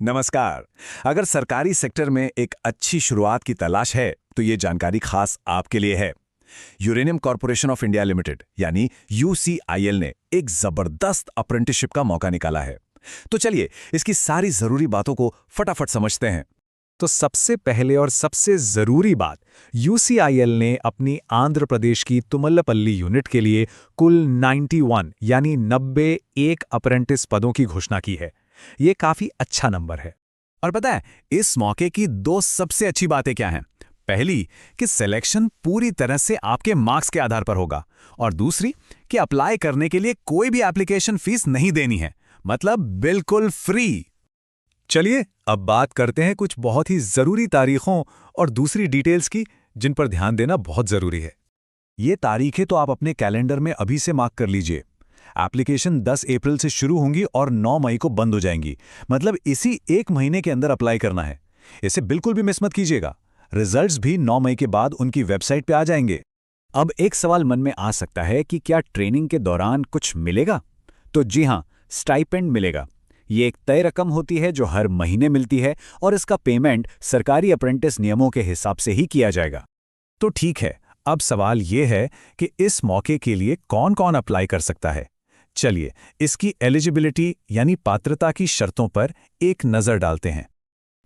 नमस्कार। अगर सरकारी सेक्टर में एक अच्छी शुरुआत की तलाश है तो ये जानकारी खास आपके लिए है। Uranium corporation of India limited यानी यूसीआईएल ने एक जबरदस्त अप्रेंटिसशिप का मौका निकाला है। तो चलिए इसकी सारी जरूरी बातों को फटाफट समझते हैं। तो सबसे पहले और सबसे जरूरी बात, यूसीआईएल ने अपनी आंध्र प्रदेश की तुमल्लपल्ली यूनिट के लिए कुल 91 यानी 90 एक अप्रेंटिस पदों की घोषणा की है। ये काफी अच्छा नंबर है। और पता है इस मौके की दो सबसे अच्छी बातें क्या हैं? पहली कि सिलेक्शन पूरी तरह से आपके मार्क्स के आधार पर होगा, और दूसरी कि अप्लाई करने के लिए कोई भी एप्लीकेशन फीस नहीं देनी है, मतलब बिल्कुल फ्री। चलिए अब बात करते हैं कुछ बहुत ही जरूरी तारीखों और दूसरी डिटेल्स की, जिन पर ध्यान देना बहुत जरूरी है। ये तारीखें तो आप अपने कैलेंडर में अभी से मार्क कर लीजिए। एप्लीकेशन 10 अप्रैल से शुरू होंगी और 9 मई को बंद हो जाएंगी, मतलब इसी एक महीने के अंदर अप्लाई करना है। इसे बिल्कुल भी मिस मत कीजिएगा। रिजल्ट्स भी 9 मई के बाद उनकी वेबसाइट पे आ जाएंगे। अब एक सवाल मन में आ सकता है कि क्या ट्रेनिंग के दौरान कुछ मिलेगा? तो जी हां, स्टाइपेंड मिलेगा। ये एक तय रकम होती है जो हर महीने मिलती है, और इसका पेमेंट सरकारी अप्रेंटिस नियमों के हिसाब से ही किया जाएगा। तो ठीक है, अब सवाल ये है कि इस मौके के लिए कौन कौन अप्लाई कर सकता है। चलिए इसकी एलिजिबिलिटी यानी पात्रता की शर्तों पर एक नजर डालते हैं।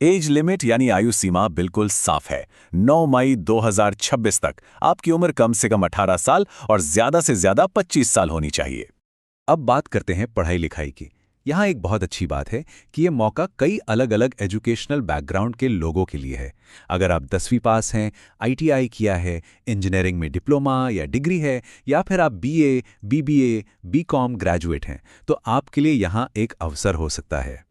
एज लिमिट यानी आयु सीमा बिल्कुल साफ है। 9 मई 2026 तक आपकी उम्र कम से कम 18 साल और ज्यादा से ज्यादा 25 साल होनी चाहिए। अब बात करते हैं पढ़ाई लिखाई की। यहाँ एक बहुत अच्छी बात है कि ये मौका कई अलग अलग एजुकेशनल बैकग्राउंड के लोगों के लिए है। अगर आप 10वीं पास हैं, आईटीआई किया है, इंजीनियरिंग में डिप्लोमा या डिग्री है, या फिर आप बीए, बीबीए, बीकॉम ग्रेजुएट हैं, तो आपके लिए यहाँ एक अवसर हो सकता है।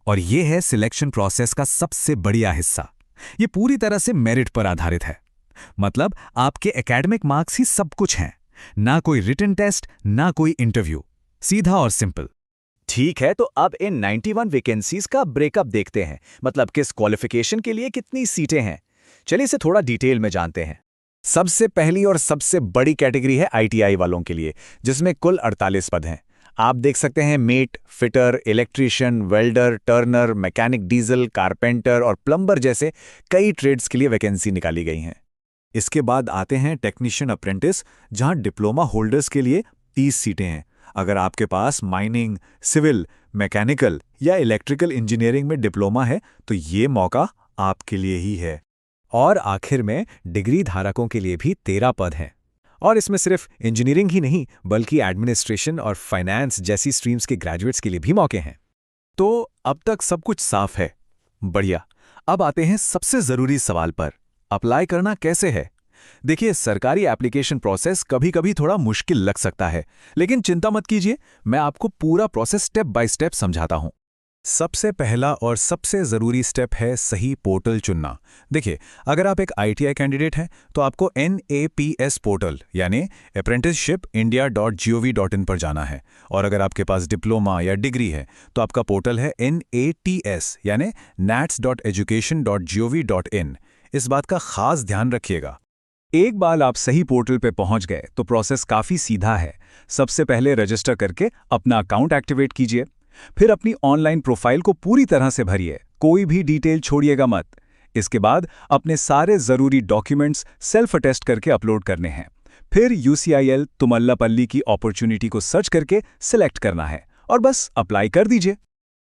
और ये है सिलेक्शन प्रोसेस का सबसे बढ़िया हिस्सा। ये पूरी तरह से मेरिट पर आधारित है, मतलब आपके एकेडमिक मार्क्स ही सब कुछ हैं। ना कोई रिटन टेस्ट, ना कोई इंटरव्यू, सीधा और सिंपल। ठीक है, तो अब इन 91 वैकेंसीज का ब्रेकअप देखते हैं, मतलब किस क्वालिफिकेशन के लिए कितनी सीटें हैं। चलिए इसे थोड़ा डिटेल में जानते हैं। सबसे पहली और सबसे बड़ी कैटेगरी है आईटीआई वालों के लिए, जिसमें कुल 48 पद हैं। आप देख सकते हैं mate, fitter, electrician, welder, turner, mechanic diesel, carpenter और प्लम्बर जैसे कई ट्रेड्स के लिए वैकेंसी निकाली गई हैं। इसके बाद आते हैं टेक्नीशियन अप्रेंटिस, जहां डिप्लोमा होल्डर्स के लिए 30 सीटें हैं। अगर आपके पास माइनिंग, सिविल, मैकेनिकल या इलेक्ट्रिकल इंजीनियरिंग में डिप्लोमा है तो ये मौका आपके लिए ही है। और आखिर में डिग्री धारकों के लिए भी 13 पद हैं, और इसमें सिर्फ इंजीनियरिंग ही नहीं बल्कि एडमिनिस्ट्रेशन और फाइनेंस जैसी स्ट्रीम्स के ग्रेजुएट्स के लिए भी मौके हैं। तो अब तक सब कुछ साफ है। बढ़िया। अब आते हैं सबसे जरूरी सवाल पर, अप्लाई करना कैसे है। देखिए, सरकारी एप्लीकेशन प्रोसेस कभी कभी थोड़ा मुश्किल लग सकता है, लेकिन चिंता मत कीजिए, मैं आपको पूरा प्रोसेस स्टेप बाय स्टेप समझाता हूं। सबसे पहला और सबसे जरूरी स्टेप है सही पोर्टल चुनना। देखिए, अगर आप एक आईटीआई कैंडिडेट हैं तो आपको NAPS पोर्टल यानी apprenticeshipindia.gov.in पर जाना है, और अगर आपके पास डिप्लोमा या डिग्री है तो आपका पोर्टल है NATS यानी nats.education.gov.in। इस बात का खास ध्यान रखिएगा। एक बार आप सही पोर्टल पे पहुंच गए तो प्रोसेस काफी सीधा है। सबसे पहले रजिस्टर करके अपना अकाउंट एक्टिवेट कीजिए, फिर अपनी ऑनलाइन प्रोफाइल को पूरी तरह से भरिए, कोई भी डिटेल छोड़िएगा मत। इसके बाद अपने सारे जरूरी डॉक्यूमेंट्स सेल्फ अटेस्ट करके अपलोड करने हैं। फिर यूसीआईएल तुमल्लापल्ली की अपॉर्चुनिटी को सर्च करके सिलेक्ट करना है, और बस अप्लाई कर दीजिए।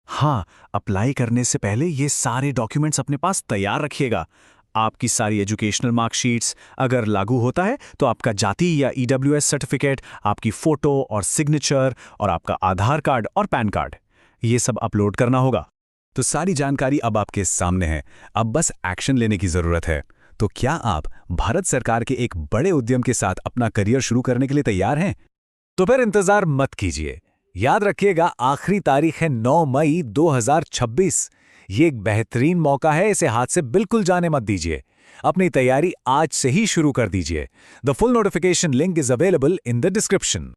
हाँ, अप्लाई करने से पहले ये सारे डॉक्यूमेंट्स अपने पास तैयार रखिएगा। आपकी सारी एजुकेशनल मार्कशीट्स, अगर लागू होता है तो आपका जाति या ईडब्ल्यूएस सर्टिफिकेट, आपकी फोटो और सिग्नेचर, और आपका आधार कार्ड और पैन कार्ड, ये सब अपलोड करना होगा। तो सारी जानकारी अब आपके सामने है, अब बस एक्शन लेने की जरूरत है। तो क्या आप भारत सरकार के एक बड़े उद्यम के साथ अपना करियर शुरू करने के लिए तैयार हैं? तो फिर इंतजार मत कीजिए। याद रखिएगा, आखिरी तारीख है 9 मई 2026। ये एक बेहतरीन मौका है, इसे हाथ से बिल्कुल जाने मत दीजिए। अपनी तैयारी आज से ही शुरू कर दीजिए। The full notification link is available in the description.